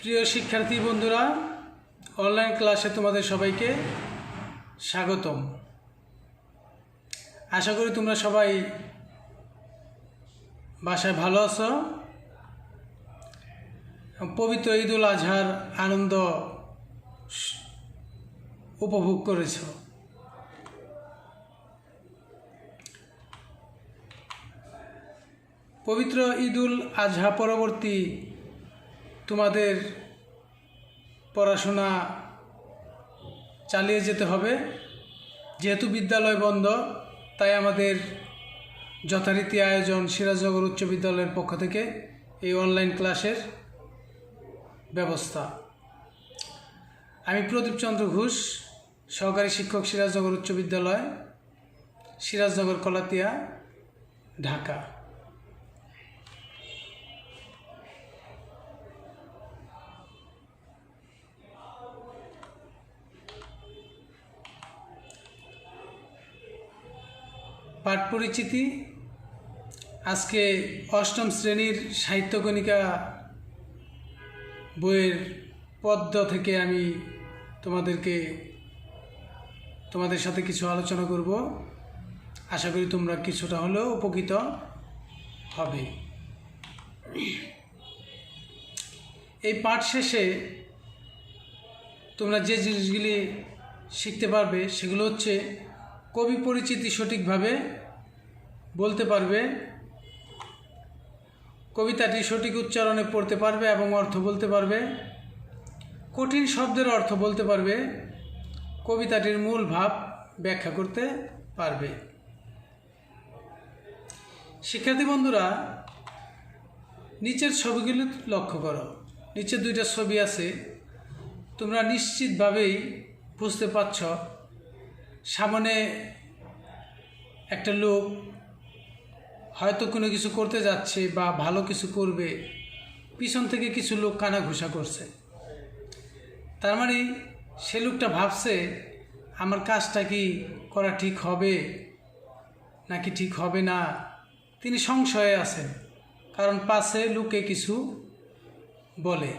প্রিয় শিক্ষার্থী বন্ধুরা, অনলাইন ক্লাসে তোমাদের সবাইকে স্বাগতম। আশা করি তোমরা সবাই বাসায় ভালো আছো, পবিত্র ঈদুল আজহার আনন্দ উপভোগ করেছ। পবিত্র ঈদুল আজহা পরবর্তী তোমাদের পড়াশোনা চালিয়ে যেতে হবে। যেহেতু বিদ্যালয় বন্ধ, তাই আমাদের যথারীতি আয়োজন সিরাজনগর উচ্চ বিদ্যালয়ের পক্ষ থেকে এই অনলাইন ক্লাসের ব্যবস্থা। আমি প্রদীপ চন্দ্র ঘোষ, সহকারী শিক্ষক, সিরাজনগর উচ্চ বিদ্যালয়, সিরাজনগর কলাতিয়া, ঢাকা। পাঠ পরিচিতি। আজকে অষ্টম শ্রেণীর সাহিত্যকণিকা বইয়ের পদ্য থেকে আমি তোমাদের সাথে কিছু আলোচনা করব। আশা করি তোমরা কিছুটা হলেও উপকৃত হবে। এই পাঠ শেষে তোমরা যে জিনিসগুলি শিখতে পারবে সেগুলো হচ্ছে কবি পরিচিতি সঠিকভাবে বলতে পারবে, কবিতাটি সঠিক উচ্চারণে পড়তে পারবে এবং অর্থ বলতে পারবে, কঠিন শব্দের অর্থ বলতে পারবে, কবিতাটির মূল ভাব ব্যাখ্যা করতে পারবে। শিক্ষার্থী বন্ধুরা, নিচের ছবিগুলি লক্ষ্য করো। নিচের দুইটা ছবি আছে, তোমরা নিশ্চিতভাবেই বুঝতে পারছ সামনে একটা লোক হয়তো কোনো কিছু করতে যাচ্ছে বা ভালো কিছু করবে, পিছন থেকে কিছু লোক কানাঘুষা করছে। তার মানে সে লোকটা ভাবছে আমার কাজটা কি করা ঠিক হবে নাকি ঠিক হবে না। তিনি সংশয়ে আছেন, কারণ পাশে লোকে কিছু বলে।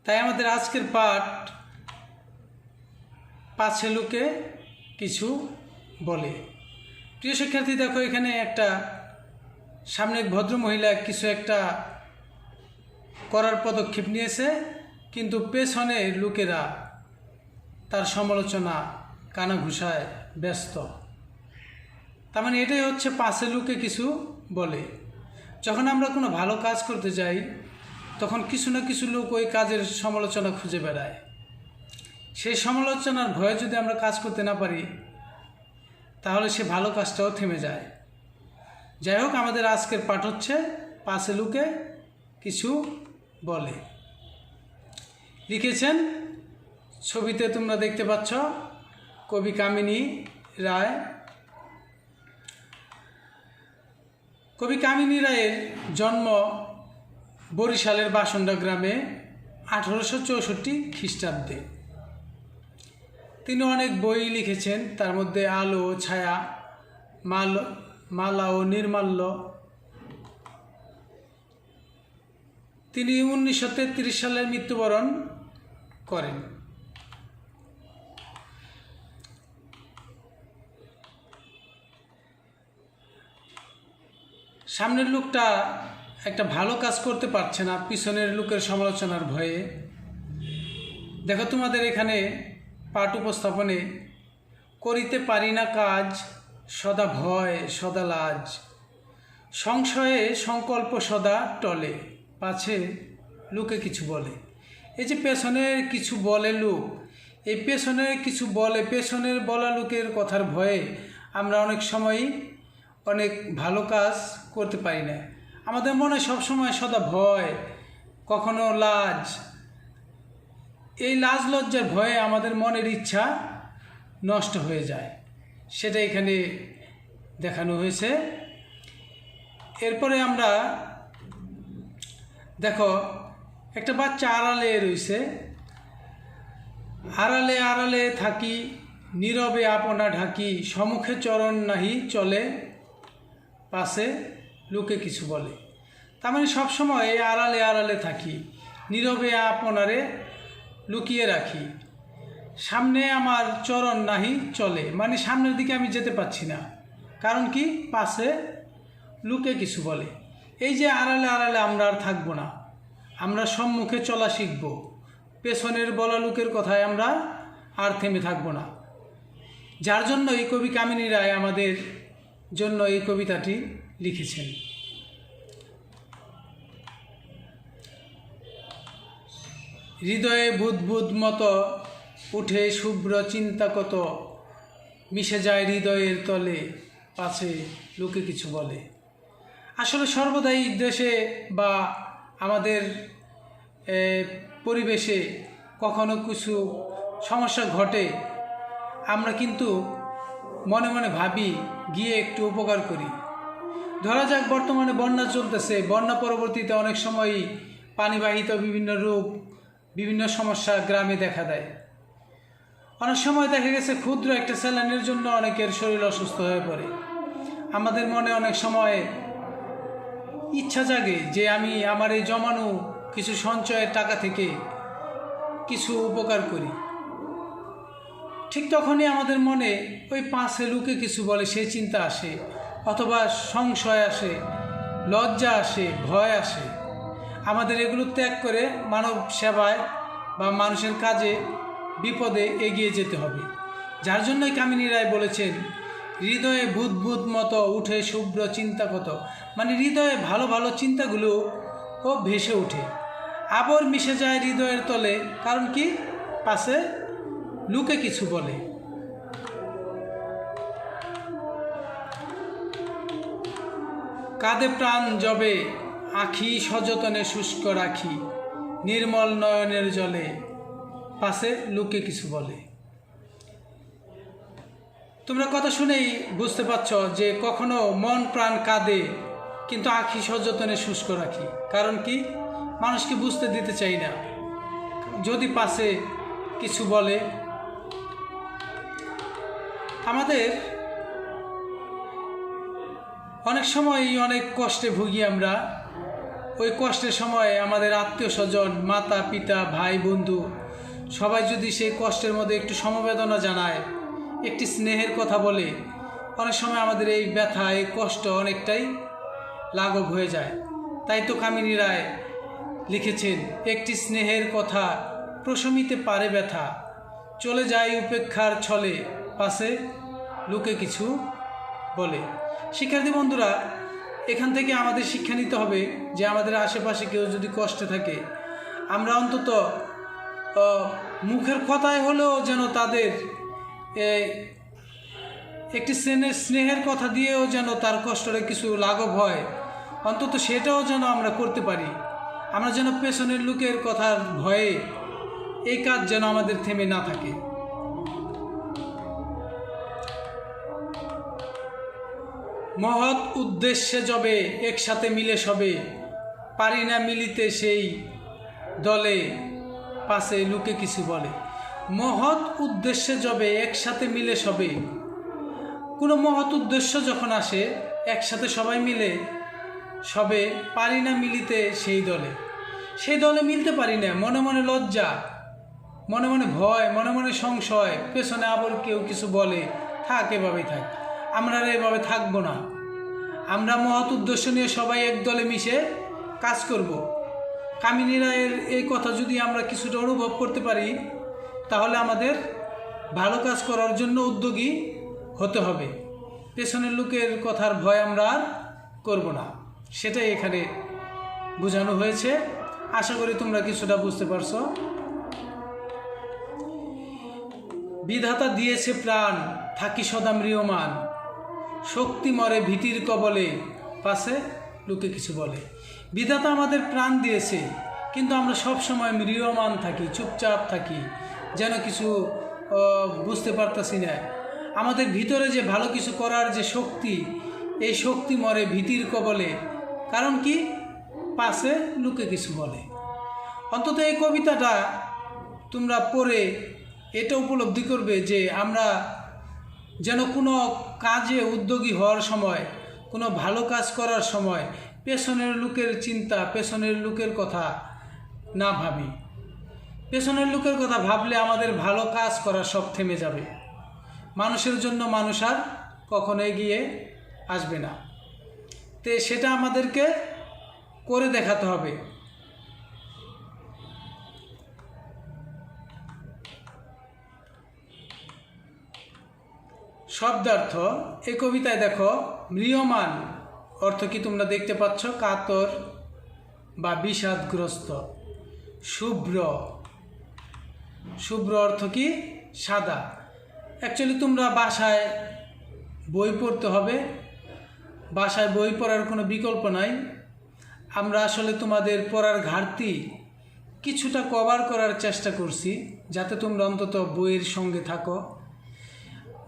তাই আমাদের আজকের পাঠ পাছে লোকে কিছু বলে। প্রিয় শিক্ষার্থী, দেখো এখানে একটা সামনে এক ভদ্রমহিলা কিছু একটা করার পদক্ষেপ নিয়েছে, কিন্তু পেছনে লোকেরা তার সমালোচনা কানাঘুষায় ব্যস্ত। তার মানে এটাই হচ্ছে পাছে লোকে কিছু বলে। যখন আমরা কোনো ভালো কাজ করতে যাই, তখন কিছু না কিছু লোক ওই কাজের সমালোচনা খুঁজে বেড়ায়। সেই সমালোচনার ভয়ে যদি আমরা কাজ করতে না পারি, তাহলে সে ভালো কাজটাও থেমে যায়। যাই হোক, আমাদের আজকের পাঠ হচ্ছে পাছে লোকে কিছু বলে। লিখেছেন, ছবিতে তোমরা দেখতে পাচ্ছ, কবি কামিনী রায়। কবি কামিনী রায়ের জন্ম বরিশালের বাসন্ডা গ্রামে 1864 খ্রিস্টাব্দে। তিনি অনেক বই লিখেছেন, তার মধ্যে আলো, ছায়া, মালা ও নির্মাল্য। তিনি 1933 সালে মৃত্যুবরণ করেন। সামনের লোকটা একটা ভালো কাজ করতে পারছে না পিছনের লোকের সমালোচনার ভয়ে। দেখো তোমাদের এখানে পাঠ উপস্থাপনে, করিতে পারি না কাজ, সদা ভয় সদা লাজ, সংশয়ে সংকল্প সদা টলে, পাছে লোকে কিছু বলে। এই যে পেছনের কিছু বলে লোক, এই পেছনের কিছু বলে, পেছনের বলা লোকের কথার ভয়ে আমরা অনেক সময়ই অনেক ভালো কাজ করতে পারি না। আমাদের মনে সবসময় সদা ভয়, কখনো লাজ। এই লাজ লজ্জার ভয়ে আমাদের মনের ইচ্ছা নষ্ট হয়ে যায়, সেটা এখানে দেখানো হয়েছে। এরপরে আমরা দেখো, একটা বাচ্চা আড়ালে রয়েছে। আড়ালে আড়ালে থাকি, নীরবে আপনা ঢাকি, সম্মুখে চরণ নাহি চলে, পাশে লোকে কিছু বলে। তার মানে সবসময় আড়ালে আড়ালে থাকি, নীরবে আপনারে লুকিয়ে রাখি। সামনে আমার চরণ নাহি চলে, মানে সামনের দিকে আমি যেতে পারছি না, কারণ কি পাশে লুকে কিছু বলে। এই যে আড়ালে আড়ালে আমরা আর থাকবো না, আমরা সম্মুখে চলা শিখব, পেছনের বলা লোকের কথায় আমরা আর থেমে থাকবো না। যার জন্য এই কবি কামিনী রায় আমাদের জন্য এই কবিতাটি লিখেছেন। হৃদয়ে বুদ্বুদ মতো উঠে শুভ্র চিন্তা কত, মিশে যায় হৃদয়ের তলে, পাছে লোকে কিছু বলে। আসলে সর্বদাই দেশে বা আমাদের পরিবেশে কখনো কিছু সমস্যা ঘটে, আমরা কিন্তু মনে মনে ভাবি গিয়ে একটু উপকার করি। ধরা যাক বর্তমানে বন্যা চলতেছে, বন্যা পরবর্তীতে অনেক সময়ই পানিবাহিত বিভিন্ন রোগ, বিভিন্ন সমস্যা গ্রামে দেখা দেয়। অনেক সময় দেখা গেছে ক্ষুদ্র একটা স্যালাইনের জন্য অনেকের শরীর অসুস্থ হয়ে পড়ে। আমাদের মনে অনেক সময় ইচ্ছা জাগে যে আমি আমার এই জমানো কিছু সঞ্চয়ের টাকা থেকে কিছু উপকার করি। ঠিক তখনই আমাদের মনে ওই পাশে লোকে কিছু বলে সেই চিন্তা আসে, অথবা সংশয় আসে, লজ্জা আসে, ভয় আসে। আমাদের এগুলো ত্যাগ করে মানব সেবায় বা মানুষের কাজে বিপদে এগিয়ে যেতে হবে। যার জন্যই কামিনী রায় বলেছেন, হৃদয়ে বুদ্বুদ মতো উঠে শুভ্র চিন্তা কত, মানে হৃদয়ে ভালো ভালো চিন্তাগুলো ও ভেসে ওঠে, আবার মিশে যায় হৃদয়ের তলে, কারণ কি পাশে লুকে কিছু বলে। কাঁধে প্রাণ জবে আখি সযতনে শুষ্ক রাখি, নির্মল নয়নের জলে, পাশে লুকে কিছু বলে। তোমরা কথা শুনেই বুঝতে পারছ যে কখনো মন প্রাণ কাঁদে, কিন্তু আখি সযতনে শুষ্ক রাখি, কারণ কি মানুষকে বুঝতে দিতে চাই না যদি পাশে কিছু বলে। আমাদের অনেক সময় অনেক কষ্টে ভুগি আমরা, ওই কষ্টের সময় আমাদের আত্মীয় স্বজন, মাতা পিতা, ভাই বন্ধু সবাই যদি সেই কষ্টের মধ্যে একটু সমবেদনা জানায়, একটি স্নেহের কথা বলে, অনেক সময় আমাদের এই ব্যথা, এই কষ্ট অনেকটাই লাঘব হয়ে যায়। তাই তো কামিনী রায় লিখেছেন, একটি স্নেহের কথা প্রশমিতে পারে ব্যথা, চলে যায় উপেক্ষার ছলে, পাশে লোকে কিছু বলে। শিক্ষার্থী বন্ধুরা, এখান থেকে আমাদের শিক্ষা নিতে হবে যে আমাদের আশেপাশে কেউ যদি কষ্টে থাকে, আমরা অন্তত মুখের কথায় হলেও যেন তাদের একটি স্নেহের কথা দিয়েও যেন তার কষ্টটা কিছু লাঘব হয়, অন্তত সেটাও যেন আমরা করতে পারি। আমরা যেন পেছনের লোকের কথার ভয়ে এই কাজ যেন আমাদের থেমে না থাকে। মহৎ উদ্দেশ্যে যবে একসাথে মিলে সবে, পারি না মিলিতে সেই দলে, পাশে লোকে কিছু বলে। মহৎ উদ্দেশ্যে যবে একসাথে মিলে সবে, কোনো মহৎ উদ্দেশ্য যখন আসে একসাথে সবাই মিলে সবে, পারি না মিলিতে সেই দলে, সেই দলে মিলতে পারি না, মনে মনে লজ্জা, মনে মনে ভয়, মনে মনে সংশয়, পেছনে আবার কেউ কিছু বলে, থাক এভাবেই থাক, আমরা এভাবে থাকবো না। আমরা মহৎ উদ্দেশ্য নিয়ে সবাই এক দলে মিশে কাজ করব। কামিনী রায়ের এই কথা যদি আমরা কিছুটা অনুভব করতে পারি, তাহলে আমাদের ভালো কাজ করার জন্য উদ্যোগী হতে হবে। পেছনের লোকের কথার ভয় আমরা আর করব না, সেটাই এখানে বোঝানো হয়েছে। আশা করি তোমরা কিছুটা বুঝতে পারছো। বিধাতা দিয়েছে প্রাণ, থাকি সদা ম্রিয়মান, শক্তি মরে ভীতির কবলে, পাশে লোকে কিছু বলে। বিধাতা আমাদের প্রাণ দিয়েছে, কিন্তু আমরা সব সময় ম্রিয়মান থাকি, চুপচাপ থাকি, যেন কিছু বুঝতে পারতাছি না। আমাদের ভিতরে যে ভালো কিছু করার যে শক্তি, এই শক্তি মরে ভীতির কবলে, কারণ কি পাশে লোকে কিছু বলে। অন্তত এই কবিতাটা তোমরা পড়ে এটা উপলব্ধি করবে যে আমরা যেন কোনো কাজে উদ্যোগী হওয়ার সময়, কোনো ভালো কাজ করার সময় পেছনের লোকের চিন্তা, পেছনের লোকের কথা না ভাবি। পেছনের লোকের কথা ভাবলে আমাদের ভালো কাজ করা সব থেমে যাবে। মানুষের জন্য মানুষ আর কখনো এগিয়ে আসবে না। তো সেটা আমাদেরকে করে দেখাতে হবে। শব্দার্থ এই কবিতায় দেখো, ম্রিয়মান অর্থ কি তোমরা দেখতে পাচ্ছ? কাতর বা বিষাদগ্রস্ত। শুভ্র, শুভ্র অর্থ কি? সাদা। অ্যাকচুয়ালি তোমরা বাসায় বই পড়তে হবে, বাসায় বই পড়ার কোনো বিকল্প নাই। আমরা আসলে তোমাদের পড়ার ঘাটতি কিছুটা কভার করার চেষ্টা করছি, যাতে তোমরা অন্তত বইয়ের সঙ্গে থাকো।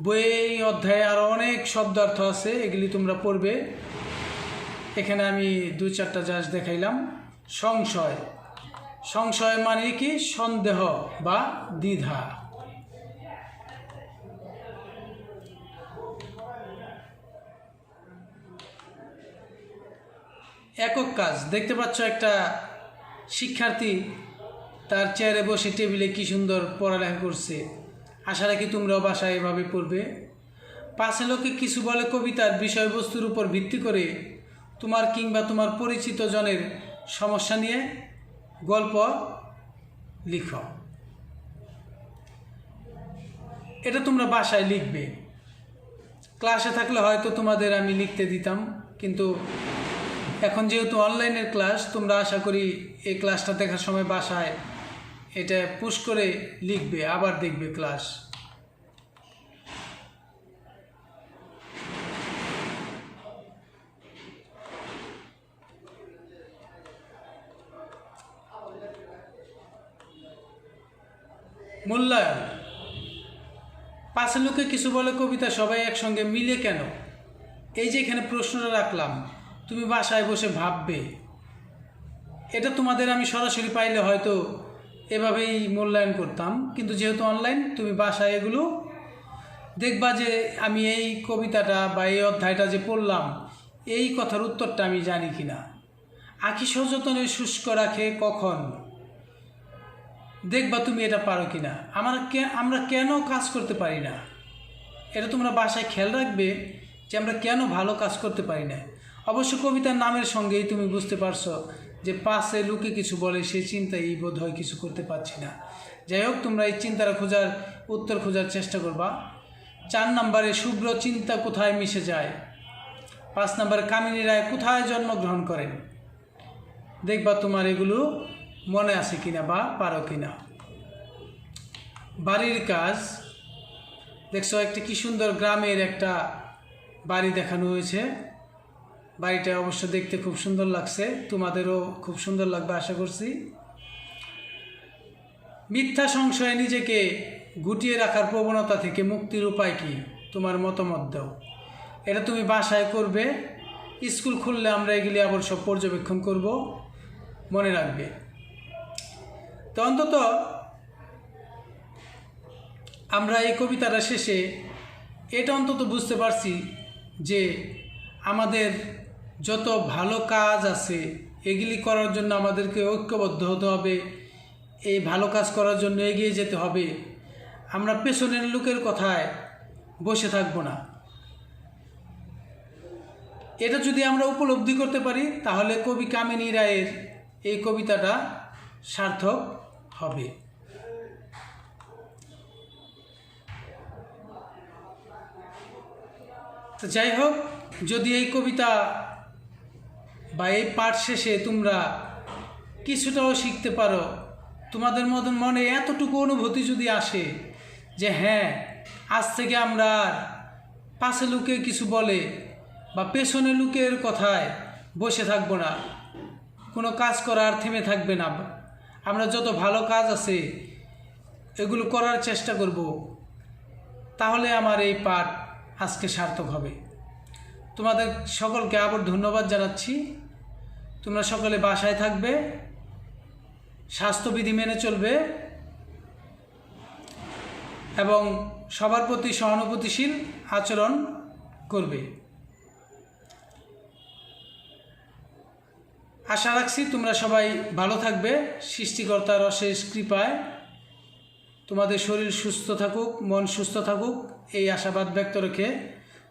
বই অধ্যায়ে আরও অনেক শব্দার্থ আছে, এগুলি তোমরা পড়বে। এখানে আমি 2-4টা জাস্ট দেখাইলাম। সংশয়, সংশয় মানে কি? সন্দেহ বা দ্বিধা। একক কাজ, দেখতে পাচ্ছ একটা শিক্ষার্থী তার চেয়ারে বসে টেবিলে কি সুন্দর পড়ালেখা করছে। আশা রাখি তোমরাও বাসায় এভাবে পড়বে। পাশে লোকে কিছু বলে কবিতার বিষয়বস্তুর উপর ভিত্তি করে তোমার কিংবা তোমার পরিচিত জনের সমস্যা নিয়ে গল্প লিখো। এটা তোমরা বাসায় লিখবে। ক্লাসে থাকলে হয়তো তোমাদের আমি লিখতে দিতাম, কিন্তু এখন যেহেতু অনলাইনের ক্লাস, তোমরা আশা করি এই ক্লাসটা দেখার সময় বাসায় এটা পুশ করে লিখবে, আবার দেখবে ক্লাস। মূল্যায়ন, পাশে লোকে কিছু বলে কবিতা সবাই একসঙ্গে মিলে কেন? এই যে এখানে প্রশ্নটা রাখলাম, তুমি বাসায় বসে ভাববে। এটা তোমাদের আমি সরাসরি পাইলে হয়তো এভাবেই মূল্যায়ন করতাম, কিন্তু যেহেতু অনলাইন, তুমি বাসায় এগুলো দেখবা যে আমি এই কবিতাটা বা এই অধ্যায়টা যে পড়লাম, এই কথার উত্তরটা আমি জানি কিনা। আঁখি সযতনে শুষ্ক রাখে কখন, দেখবা তুমি এটা পারো কিনা। আমরা কেন কাজ করতে পারি না, এটা তোমরা বাসায় খেয়াল রাখবে যে আমরা কেন ভালো কাজ করতে পারি না। অবশ্য কবিতার নামের সঙ্গেই তুমি বুঝতে পারছো যে পাশে লোকে কিছু বলে, সেই চিন্তায় বোধ হয় কিছু করতে পারছি না। যাই হোক, তোমরা এই চিন্তাটা উত্তর খোঁজার চেষ্টা করবা। 4 নম্বরে শুভ্র চিন্তা কোথায় মিশে যায়। 5 নম্বরে কামিনী রায় কোথায় জন্মগ্রহণ করেন। দেখবা তোমার এগুলো মনে আছে কিনা বা পারো কিনা। বাড়ির কাজ, দেখছো একটা কি সুন্দর গ্রামের একটা বাড়ি দেখানো হয়েছে। বাড়িটা অবশ্য দেখতে খুব সুন্দর লাগছে, তোমাদেরও খুব সুন্দর লাগবে আশা করছি। মিথ্যা সংশয়ে নিজেকে গুটিয়ে রাখার প্রবণতা থেকে মুক্তির উপায় কি, তোমার মতামত দাও। এটা তুমি বাসায় করবে। স্কুল খুললে আমরা এগুলি আবার সব পর্যবেক্ষণ করব, মনে রাখবে। তো অন্তত আমরা এই কবিতাটা শেষে এটা অন্তত বুঝতে পারছি যে আমাদের যত ভালো কাজ আছে এগুলি করার জন্য আমাদেরকে ঐক্যবদ্ধ হতে হবে। এই ভালো কাজ করার জন্য এগিয়ে যেতে হবে। আমরা পেছনের লোকের কথায় বসে থাকবো না। এটা যদি আমরা উপলব্ধি করতে পারি, তাহলে কবি কামিনী রায়ের এই কবিতাটা সার্থক হবে। তো যাই হোক, যদি এই কবিতা বা এই পাঠ শেষে তোমরা কিছুটাও শিখতে পারো, তোমাদের মনে এতটুকু অনুভূতি যদি আসে যে হ্যাঁ, আজ থেকে আমরা আর পাশে লোকে কিছু বলে বা পেছনে লোকের কথায় বসে থাকবো না, কোনো কাজ করা আর থেমে থাকবে না, আমরা যত ভালো কাজ আছে এগুলো করার চেষ্টা করব, তাহলে আমার এই পাঠ আজকে সার্থক হবে। তোমাদের সকলকে আবার ধন্যবাদ জানাচ্ছি। তোমরা সকলে বাসায় থাকবে, স্বাস্থ্যবিধি মেনে চলবে এবং সবার প্রতি সহানুভূতিশীল আচরণ করবে। আশা রাখছি তোমরা সবাই ভালো থাকবে, সৃষ্টিকর্তার অশেষ কৃপায় তোমাদের শরীর সুস্থ থাকুক, মন সুস্থ থাকুক, এই আশাবাদ ব্যক্ত রেখে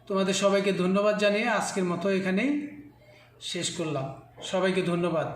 তোমাদের সবাইকে ধন্যবাদ জানিয়ে আজকের মতো এখানেই শেষ করলাম। সবাইকে ধন্যবাদ।